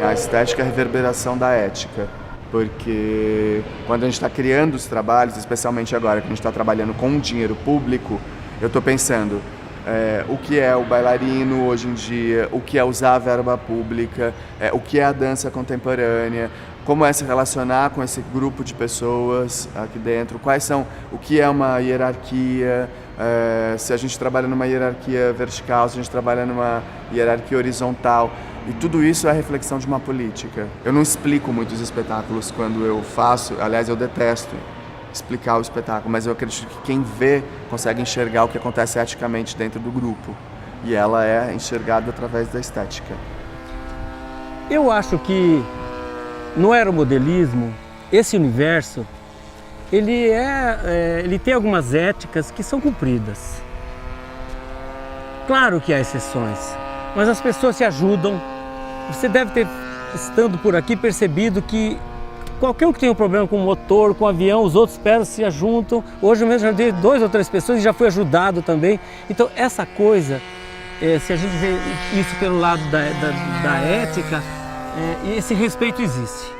A estética é a reverberação da ética, porque quando a gente está criando os trabalhos, especialmente agora que a gente está trabalhando com dinheiro público, eu estou pensando o que é o bailarino hoje em dia, o que é usar a verba pública, o que é a dança contemporânea, como é se relacionar com esse grupo de pessoas aqui dentro, o que é uma hierarquia, se a gente trabalha numa hierarquia vertical, se a gente trabalha numa hierarquia horizontal. E tudo isso é a reflexão de uma política. Eu não explico muitos espetáculos quando eu faço, aliás, eu detesto explicar o espetáculo, mas eu acredito que quem vê consegue enxergar o que acontece eticamente dentro do grupo. E ela é enxergada através da estética. Eu acho que no aeromodelismo, esse universo, ele tem algumas éticas que são cumpridas. Claro que há exceções, mas as pessoas se ajudam. Você deve ter, estando por aqui, percebido que qualquer um que tenha um problema com o motor, com o avião, os outros peças se juntam. Hoje mesmo já dei 2 ou 3 pessoas e já fui ajudado também. Então essa coisa, se a gente vê isso pelo lado da ética, esse respeito existe.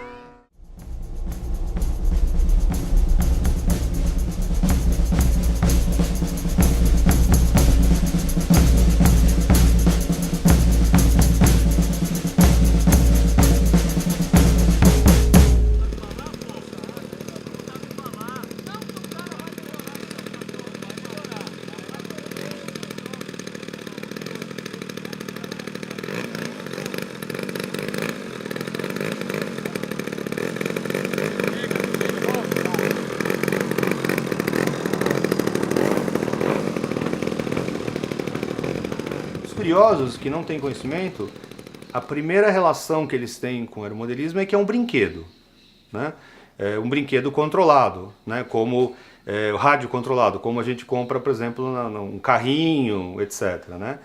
Curiosos que não têm conhecimento, a primeira relação que eles têm com o aeromodelismo é que é um brinquedo, né? É um brinquedo controlado, né? Como o rádio controlado, como a gente compra, por exemplo, num carrinho, etc., né?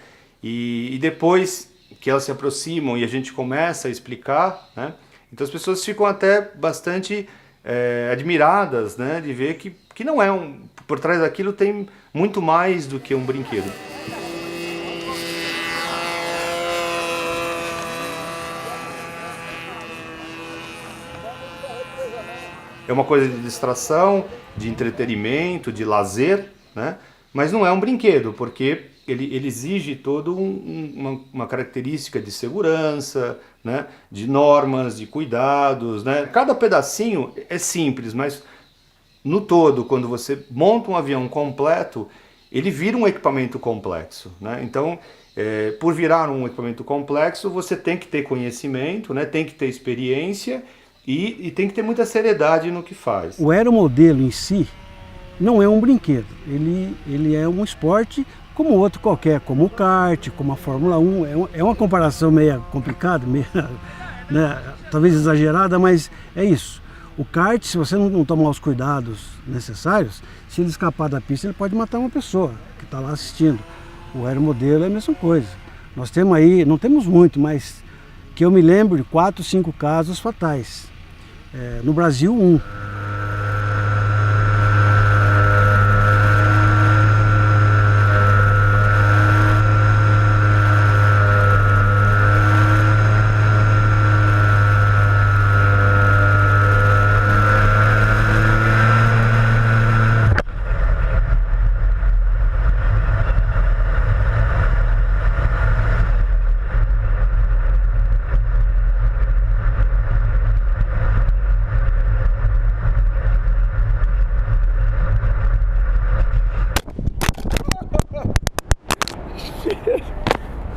E depois que elas se aproximam e a gente começa a explicar, né? Então as pessoas ficam até bastante admiradas, né? De ver que não por trás daquilo tem muito mais do que um brinquedo. É uma coisa de distração, de entretenimento, de lazer, né? Mas não é um brinquedo, porque ele exige toda uma característica de segurança, né? De normas, de cuidados, né? Cada pedacinho é simples, mas no todo, quando você monta um avião completo, ele vira um equipamento complexo, né? Então, por virar um equipamento complexo, você tem que ter conhecimento, né? Tem que ter experiência, e tem que ter muita seriedade no que faz. O aeromodelo em si não é um brinquedo, ele é um esporte como outro qualquer, como o kart, como a Fórmula 1. É uma comparação meio complicada, meio, né, talvez exagerada, mas é isso. O kart, se você não tomar os cuidados necessários, se ele escapar da pista, ele pode matar uma pessoa que está lá assistindo. O aeromodelo é a mesma coisa. Nós temos aí, não temos muito, mas que eu me lembro de 4, 5 casos fatais. No Brasil, 1.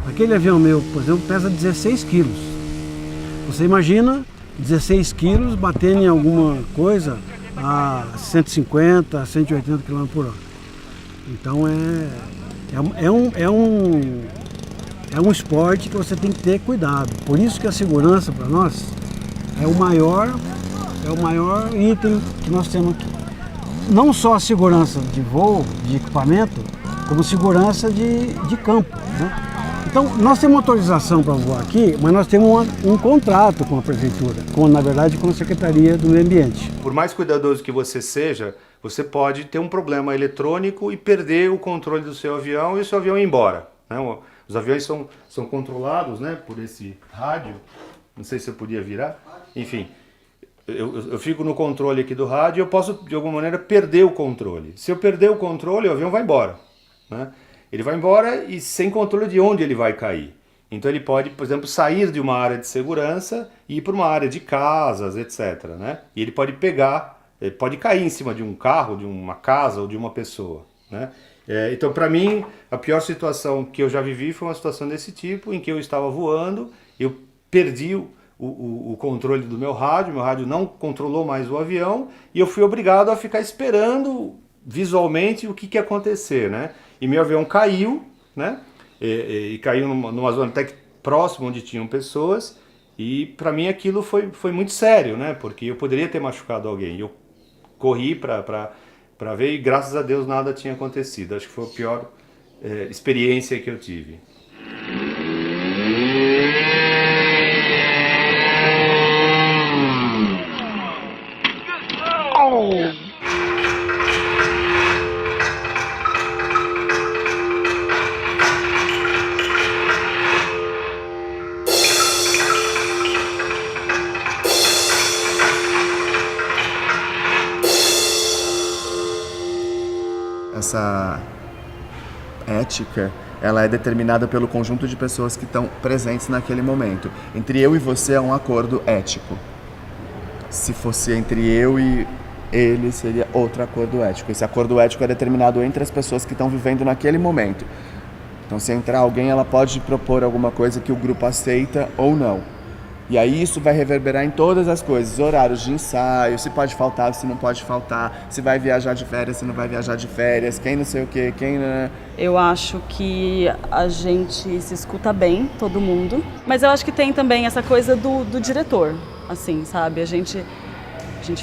Aquele avião meu, por exemplo, pesa 16 quilos. Você imagina 16 quilos batendo em alguma coisa a 150, 180 km por hora. Então é um esporte que você tem que ter cuidado. Por isso que a segurança para nós é o maior item que nós temos aqui. Não só a segurança de voo, de equipamento, como segurança de campo, né? Então, nós temos autorização para voar aqui, mas nós temos um contrato com a prefeitura, na verdade com a Secretaria do Meio Ambiente. Por mais cuidadoso que você seja, você pode ter um problema eletrônico e perder o controle do seu avião e o seu avião ir embora, né? Os aviões são controlados, né, por esse rádio, não sei se eu podia virar, enfim, eu fico no controle aqui do rádio e eu posso, de alguma maneira, perder o controle. Se eu perder o controle, o avião vai embora, né? Ele vai embora e sem controle de onde ele vai cair. Então ele pode, por exemplo, sair de uma área de segurança e ir para uma área de casas, etc., né? E ele pode pode cair em cima de um carro, de uma casa ou de uma pessoa, né? Então, para mim, a pior situação que eu já vivi foi uma situação desse tipo, em que eu estava voando, eu perdi o controle do meu rádio não controlou mais o avião e eu fui obrigado a ficar esperando visualmente o que ia acontecer, né? E meu avião caiu, né? E caiu numa zona até próxima onde tinham pessoas e para mim aquilo foi muito sério, né? Porque eu poderia ter machucado alguém. Eu corri para ver e graças a Deus nada tinha acontecido. Acho que foi a pior experiência que eu tive. Essa ética, ela é determinada pelo conjunto de pessoas que estão presentes naquele momento. Entre eu e você é um acordo ético. Se fosse entre eu e ele, seria outro acordo ético. Esse acordo ético é determinado entre as pessoas que estão vivendo naquele momento. Então, se entrar alguém, ela pode propor alguma coisa que o grupo aceita ou não. E aí isso vai reverberar em todas as coisas, horários de ensaio, se pode faltar, se não pode faltar, se vai viajar de férias, se não vai viajar de férias, quem não sei o quê, quem não... Eu acho que a gente se escuta bem, todo mundo, mas eu acho que tem também essa coisa do diretor, assim, sabe? A gente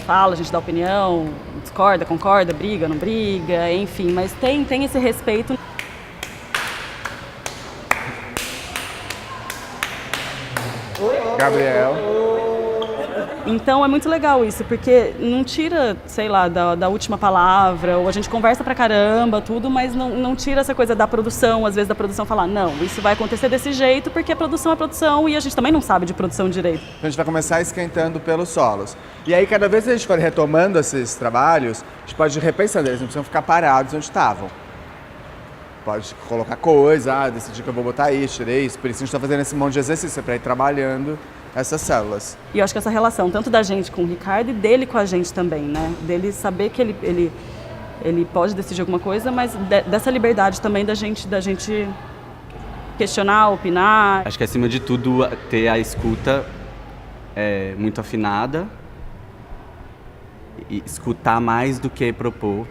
fala, a gente dá opinião, discorda, concorda, briga, não briga, enfim, mas tem esse respeito. Gabriel. Então é muito legal isso, porque não tira, sei lá, da última palavra, ou a gente conversa pra caramba, tudo, mas não tira essa coisa da produção, às vezes da produção falar, não, isso vai acontecer desse jeito, porque a produção é produção e a gente também não sabe de produção direito. A gente vai começar esquentando pelos solos. E aí, cada vez que a gente for retomando esses trabalhos, a gente pode ir repensando, eles não precisam ficar parados onde estavam. Pode colocar coisa, decidir que eu vou botar isso, tirei isso. Por isso a gente está fazendo esse monte de exercício, para ir trabalhando essas células. E eu acho que essa relação, tanto da gente com o Ricardo e dele com a gente também, né? Dele saber que ele pode decidir alguma coisa, mas dessa liberdade também da gente questionar, opinar. Acho que acima de tudo ter a escuta muito afinada e escutar mais do que propor.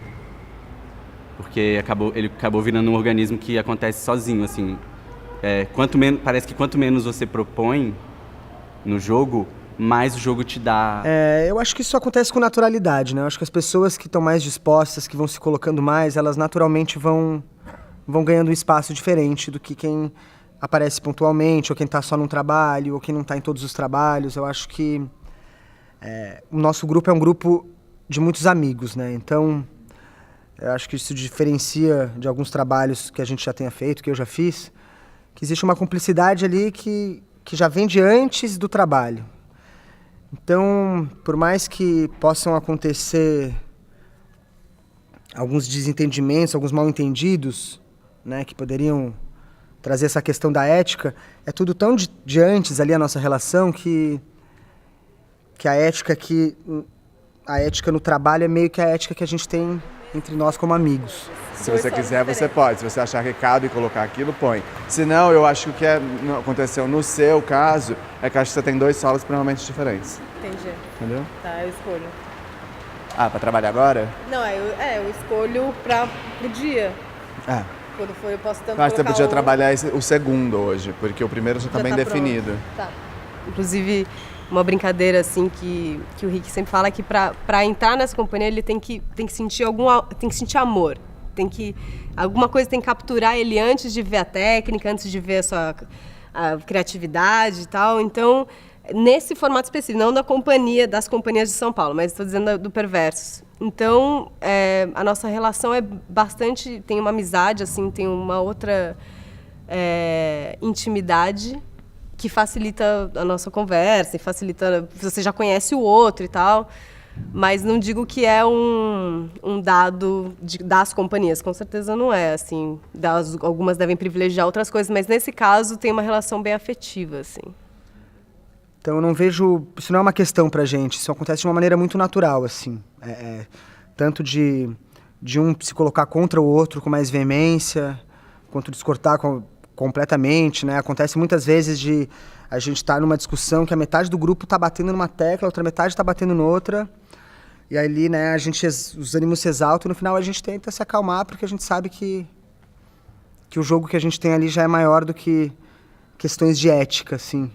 Porque ele acabou virando um organismo que acontece sozinho, assim. Parece que quanto menos você propõe no jogo, mais o jogo te dá. Eu acho que isso acontece com naturalidade, né? Eu acho que as pessoas que estão mais dispostas, que vão se colocando mais, elas naturalmente vão ganhando um espaço diferente do que quem aparece pontualmente, ou quem está só num trabalho, ou quem não está em todos os trabalhos. Eu acho que o nosso grupo é um grupo de muitos amigos, né? Então, eu acho que isso diferencia de alguns trabalhos que a gente já tenha feito, que eu já fiz, que existe uma cumplicidade ali que já vem de antes do trabalho. Então, por mais que possam acontecer alguns desentendimentos, alguns mal-entendidos, né, que poderiam trazer essa questão da ética, é tudo tão de antes ali a nossa relação que a ética no trabalho é meio que a ética que a gente tem entre nós como amigos. Se você quiser, você pode. Se você achar recado e colocar aquilo, põe. Se não, eu acho que o que aconteceu no seu caso é que acho que você tem 2 solos extremamente diferentes. Entendi. Entendeu? Tá, eu escolho. Ah, pra trabalhar agora? Não, eu escolho pro dia. Ah. Quando for, eu posso tanto Eu acho que você colocar podia trabalhar o segundo hoje, porque o primeiro já tá bem tá definido. pronto. Tá. Inclusive, uma brincadeira assim que o Rick sempre fala é que pra entrar nessa companhia ele tem que sentir tem que sentir amor. Alguma coisa tem que capturar ele antes de ver a técnica, antes de ver a criatividade e tal. Então, nesse formato específico, não das companhias de São Paulo, mas estou dizendo do Perversos. Então, a nossa relação é bastante, tem uma amizade, assim, tem uma outra intimidade que facilita a nossa conversa, e facilita, você já conhece o outro e tal. Mas não digo que é um dado das companhias, com certeza não é, assim, algumas devem privilegiar outras coisas, mas nesse caso tem uma relação bem afetiva, assim. Então eu não vejo, isso não é uma questão pra gente, isso acontece de uma maneira muito natural, assim, tanto de um se colocar contra o outro com mais veemência, quanto descortar completamente, né, acontece muitas vezes de a gente estar numa discussão que a metade do grupo tá batendo numa tecla, a outra metade tá batendo noutra. E ali, né, os ânimos se exaltam e no final a gente tenta se acalmar porque a gente sabe que o jogo que a gente tem ali já é maior do que questões de ética, assim.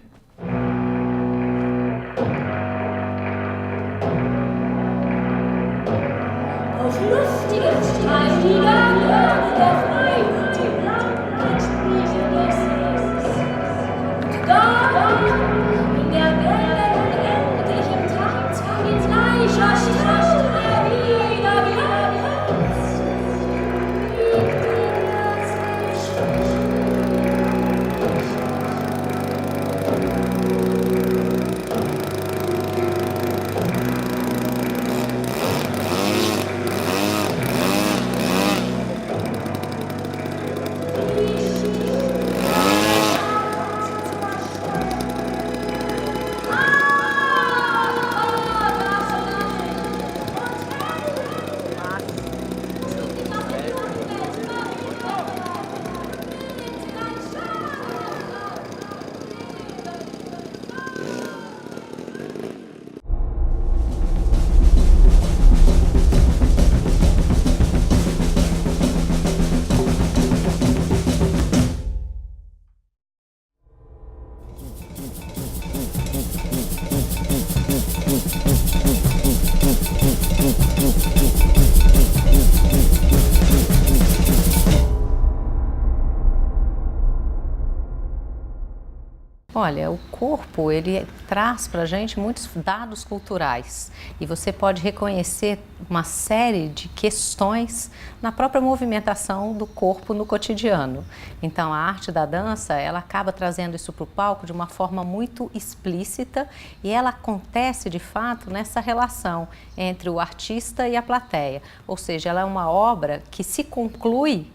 Olha, o corpo, ele traz para a gente muitos dados culturais e você pode reconhecer uma série de questões na própria movimentação do corpo no cotidiano. Então, a arte da dança, ela acaba trazendo isso para o palco de uma forma muito explícita e ela acontece, de fato, nessa relação entre o artista e a plateia. Ou seja, ela é uma obra que se conclui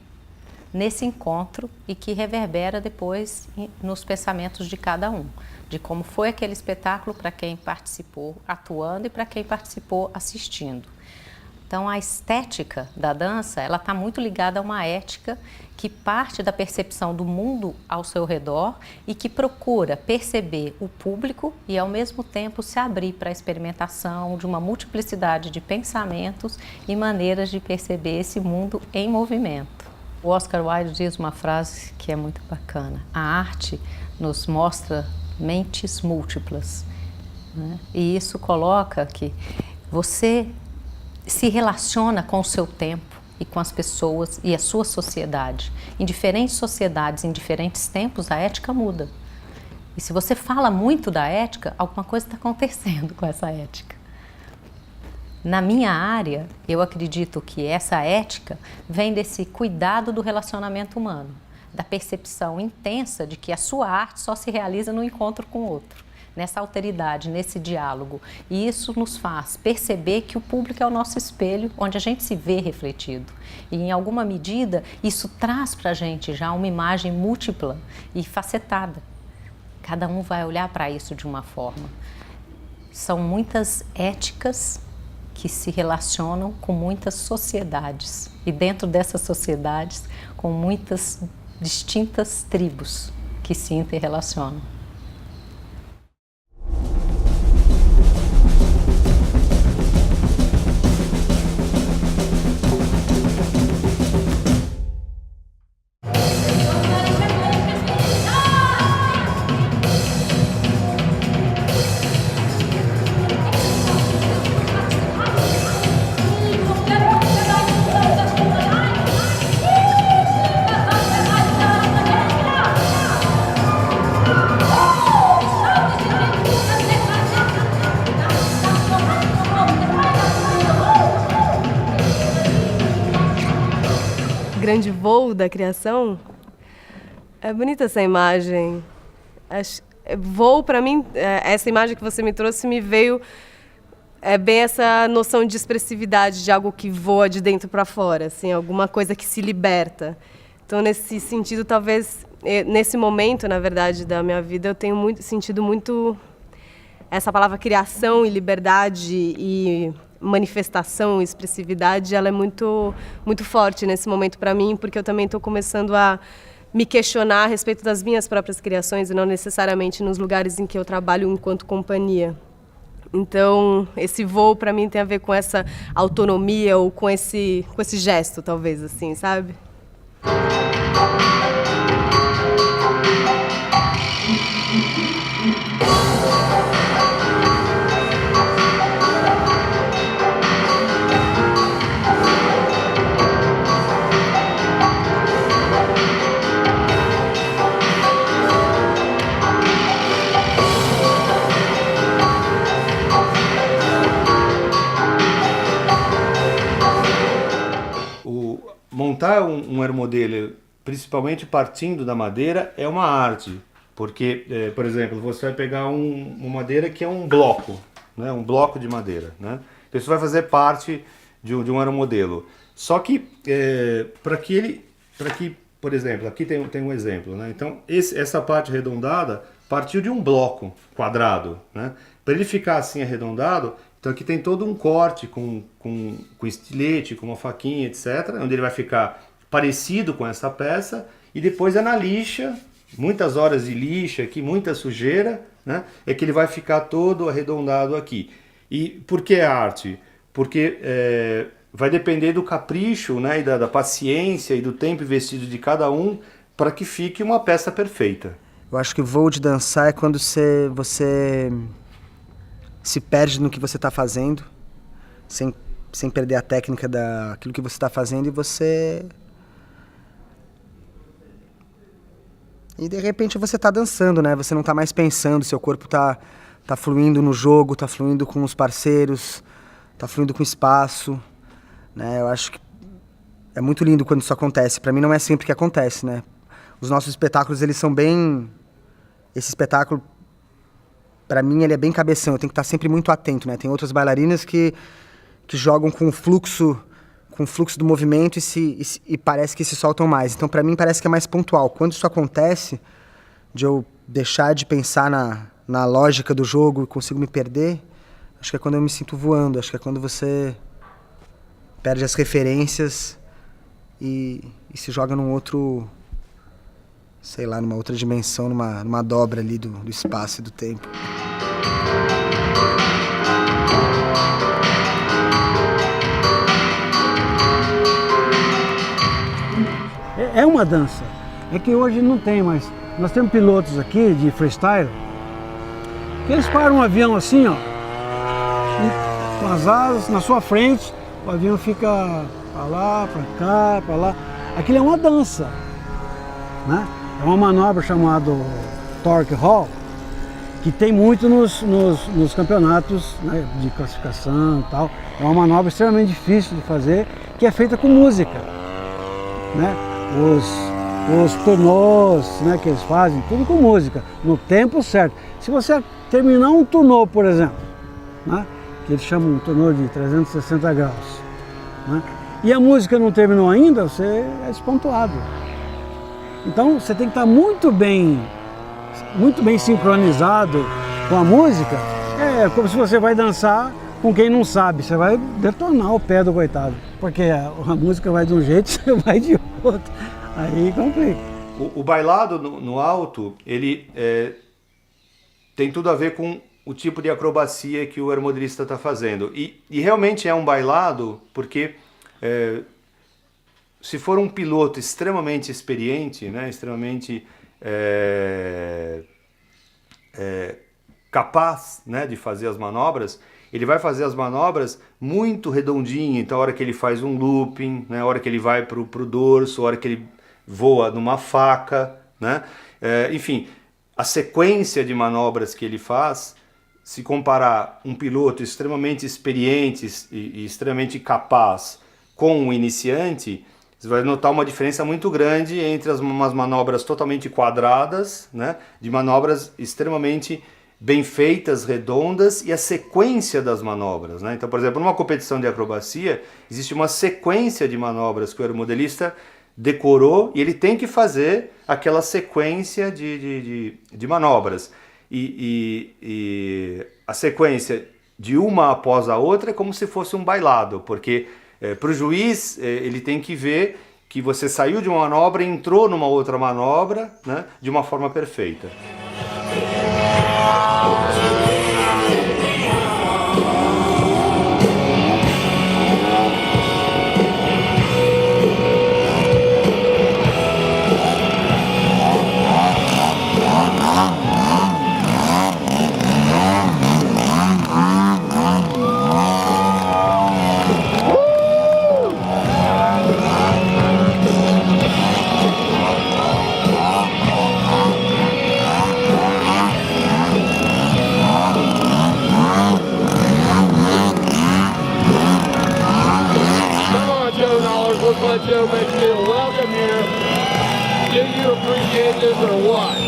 nesse encontro e que reverbera depois nos pensamentos de cada um, de como foi aquele espetáculo para quem participou atuando e para quem participou assistindo. Então a estética da dança, ela está muito ligada a uma ética que parte da percepção do mundo ao seu redor e que procura perceber o público e ao mesmo tempo se abrir para a experimentação de uma multiplicidade de pensamentos e maneiras de perceber esse mundo em movimento. O Oscar Wilde diz uma frase que é muito bacana: a arte nos mostra mentes múltiplas, né? E isso coloca que você se relaciona com o seu tempo e com as pessoas e a sua sociedade. Em diferentes sociedades, em diferentes tempos, a ética muda. E se você fala muito da ética, alguma coisa está acontecendo com essa ética. Na minha área, eu acredito que essa ética vem desse cuidado do relacionamento humano, da percepção intensa de que a sua arte só se realiza no encontro com o outro, nessa alteridade, nesse diálogo. E isso nos faz perceber que o público é o nosso espelho, onde a gente se vê refletido. E, em alguma medida, isso traz para a gente já uma imagem múltipla e facetada. Cada um vai olhar para isso de uma forma. São muitas éticas que se relacionam com muitas sociedades e dentro dessas sociedades com muitas distintas tribos que se interrelacionam. Grande voo da criação. É bonita essa imagem. Voo, para mim, essa imagem que você me trouxe me veio bem essa noção de expressividade, de algo que voa de dentro para fora, assim, alguma coisa que se liberta. Então, nesse sentido, talvez, nesse momento, na verdade, da minha vida, eu tenho sentido muito essa palavra criação e liberdade e manifestação, expressividade, ela é muito, muito forte nesse momento para mim, porque eu também estou começando a me questionar a respeito das minhas próprias criações e não necessariamente nos lugares em que eu trabalho enquanto companhia. Então, esse voo para mim tem a ver com essa autonomia ou com esse gesto, talvez, assim, sabe? Montar um aeromodelo, principalmente partindo da madeira, é uma arte, porque, por exemplo, você vai pegar uma madeira que é um bloco, né? Um bloco de madeira, né? Então isso vai fazer parte de um aeromodelo. Só que, para que, por exemplo, aqui tem um exemplo, né? Então essa parte arredondada partiu de um bloco quadrado, né? Para ele ficar assim arredondado, então aqui tem todo um corte com estilete, com uma faquinha, etc., onde ele vai ficar parecido com essa peça, e depois é na lixa, muitas horas de lixa aqui, muita sujeira, né? É que ele vai ficar todo arredondado aqui. E por que arte? Porque vai depender do capricho, né, e da paciência e do tempo investido de cada um para que fique uma peça perfeita. Eu acho que o voo de dançar é quando você se perde no que você está fazendo, sem perder a técnica daquilo que você está fazendo, e de repente você está dançando, né? Você não está mais pensando, seu corpo tá fluindo no jogo, tá fluindo com os parceiros, tá fluindo com o espaço, né? Eu acho que é muito lindo quando isso acontece. Para mim não é sempre que acontece, né? Os nossos espetáculos, eles são bem... Esse espetáculo, para mim, ele é bem cabeção, eu tenho que estar sempre muito atento, né? Tem outras bailarinas que jogam com o fluxo do movimento e parece que se soltam mais. Então, para mim, parece que é mais pontual. Quando isso acontece, de eu deixar de pensar na lógica do jogo e consigo me perder, acho que é quando eu me sinto voando, acho que é quando você perde as referências e se joga num outro... sei lá, numa outra dimensão, numa dobra ali do espaço e do tempo. É uma dança. É que hoje não tem mais. Nós temos pilotos aqui de freestyle que eles param um avião assim, ó, com as asas na sua frente, o avião fica pra lá, pra cá, pra lá. Aquilo é uma dança, né? É uma manobra chamada Torque Hall, que tem muito nos campeonatos, né, de classificação e tal. É uma manobra extremamente difícil de fazer, que é feita com música, né? Os turnôs, né, que eles fazem, tudo com música, no tempo certo. Se você terminar um turnô, por exemplo, né, que eles chamam um turnô de 360 graus, né, e a música não terminou ainda, você é despontuado. Então você tem que estar muito bem sincronizado com a música. É como se você vai dançar com quem não sabe, você vai detonar o pé do coitado, porque a música vai de um jeito, você vai de outro, aí complica. O bailado no alto, ele tem tudo a ver com o tipo de acrobacia que o aeromodelista está fazendo. E realmente é um bailado porque se for um piloto extremamente experiente, né, extremamente capaz, né, de fazer as manobras, ele vai fazer as manobras muito redondinho. Então a hora que ele faz um looping, né, a hora que ele vai para o dorso, a hora que ele voa numa faca, né? Enfim, a sequência de manobras que ele faz, se comparar um piloto extremamente experiente e extremamente capaz com um iniciante, você vai notar uma diferença muito grande entre umas manobras totalmente quadradas, né, de manobras extremamente bem feitas, redondas, e a sequência das manobras, né? Então, por exemplo, numa competição de acrobacia, existe uma sequência de manobras que o aeromodelista decorou e ele tem que fazer aquela sequência de manobras. E a sequência de uma após a outra é como se fosse um bailado, porque para o juiz ele tem que ver que você saiu de uma manobra e entrou numa outra manobra, né, de uma forma perfeita. Joe makes you welcome here. Do you appreciate this or what?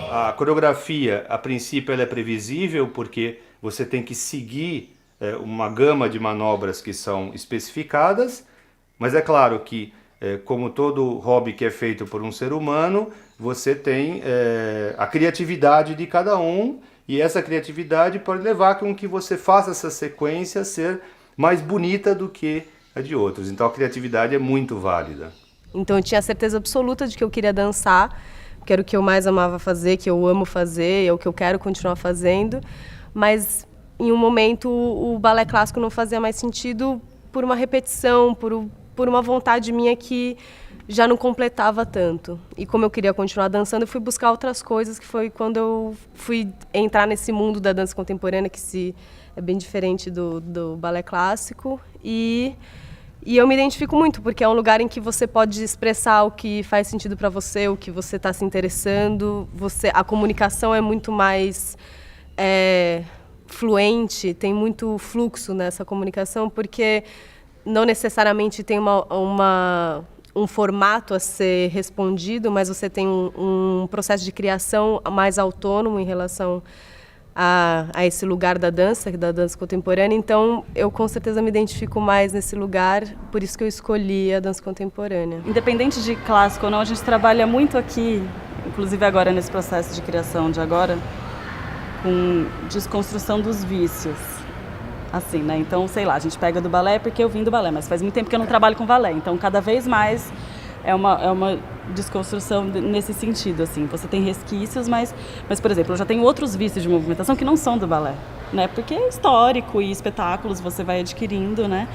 A coreografia, a princípio, ela é previsível porque você tem que seguir uma gama de manobras que são especificadas, mas é claro que, como todo hobby que é feito por um ser humano, você tem a criatividade de cada um, e essa criatividade pode levar com que você faça essa sequência ser mais bonita do que a de outros. Então a criatividade é muito válida. Então eu tinha certeza absoluta de que eu queria dançar, que era o que eu mais amava fazer, que eu amo fazer, é o que eu quero continuar fazendo, mas em um momento o balé clássico não fazia mais sentido por uma repetição, por uma vontade minha que já não completava tanto. E como eu queria continuar dançando, eu fui buscar outras coisas, que foi quando eu fui entrar nesse mundo da dança contemporânea, que é bem diferente do balé clássico, e eu me identifico muito, porque é um lugar em que você pode expressar o que faz sentido para você, o que você está se interessando. A comunicação é muito mais fluente, tem muito fluxo nessa comunicação, porque não necessariamente tem um formato a ser respondido, mas você tem um processo de criação mais autônomo em relação a esse lugar da dança contemporânea. Então, eu com certeza me identifico mais nesse lugar, por isso que eu escolhi a dança contemporânea. Independente de clássico ou não, a gente trabalha muito aqui, inclusive agora nesse processo de criação de agora, com desconstrução dos vícios. Assim, né? Então, sei lá, a gente pega do balé porque eu vim do balé, mas faz muito tempo que eu não trabalho com balé. Então, cada vez mais é uma desconstrução nesse sentido, assim. Você tem resquícios, mas, por exemplo, eu já tenho outros vícios de movimentação que não são do balé, né? Porque é histórico e espetáculos você vai adquirindo, né?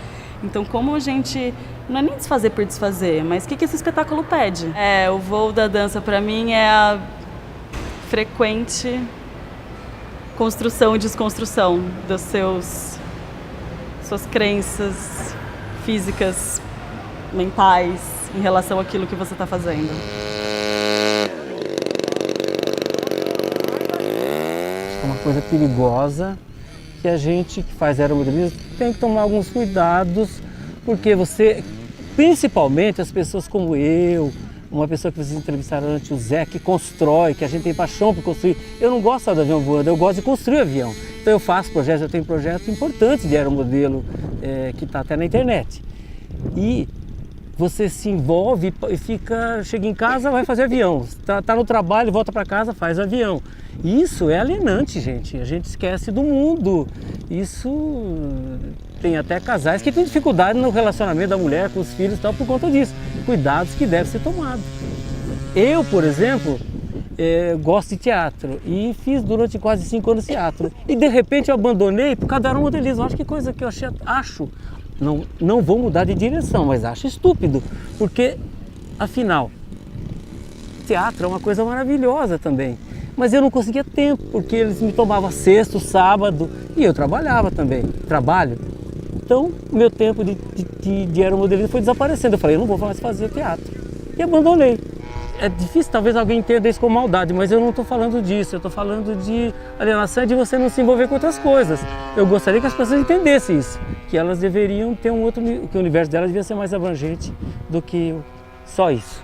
Então, como a gente... Não é nem desfazer por desfazer, mas o que esse espetáculo pede? O voo da dança, para mim, é a frequente construção e desconstrução das suas crenças físicas, mentais, em relação àquilo que você está fazendo. É uma coisa perigosa que a gente que faz aeromodelismo tem que tomar alguns cuidados, porque você, principalmente as pessoas como eu, uma pessoa que vocês entrevistaram antes, o Zé, que constrói, que a gente tem paixão por construir. Eu não gosto só do avião voando, eu gosto de construir avião. Então eu faço projetos, eu tenho projetos importantes de aeromodelo que está até na internet. E você se envolve e chega em casa, vai fazer avião. Tá no trabalho, volta para casa, faz avião. Isso é alienante, gente. A gente esquece do mundo. Isso tem até casais que têm dificuldade no relacionamento da mulher com os filhos e tal por conta disso. Cuidados que devem ser tomados. Eu, por exemplo, gosto de teatro e fiz durante quase 5 anos teatro. E de repente eu abandonei por causa do aeromodelismo. Acho que coisa que eu acho. Não vou mudar de direção, mas acho estúpido, porque, afinal, teatro é uma coisa maravilhosa também. Mas eu não conseguia tempo, porque eles me tomavam sexta, sábado, e eu trabalhava também, trabalho. Então, meu tempo de aeromodelismo foi desaparecendo. Eu falei, eu não vou mais fazer teatro. E abandonei. É difícil, talvez alguém entenda isso como maldade, mas eu não estou falando disso. Eu estou falando de alienação, de você não se envolver com outras coisas. Eu gostaria que as pessoas entendessem isso, que elas deveriam ter que o universo delas devia ser mais abrangente do que só isso.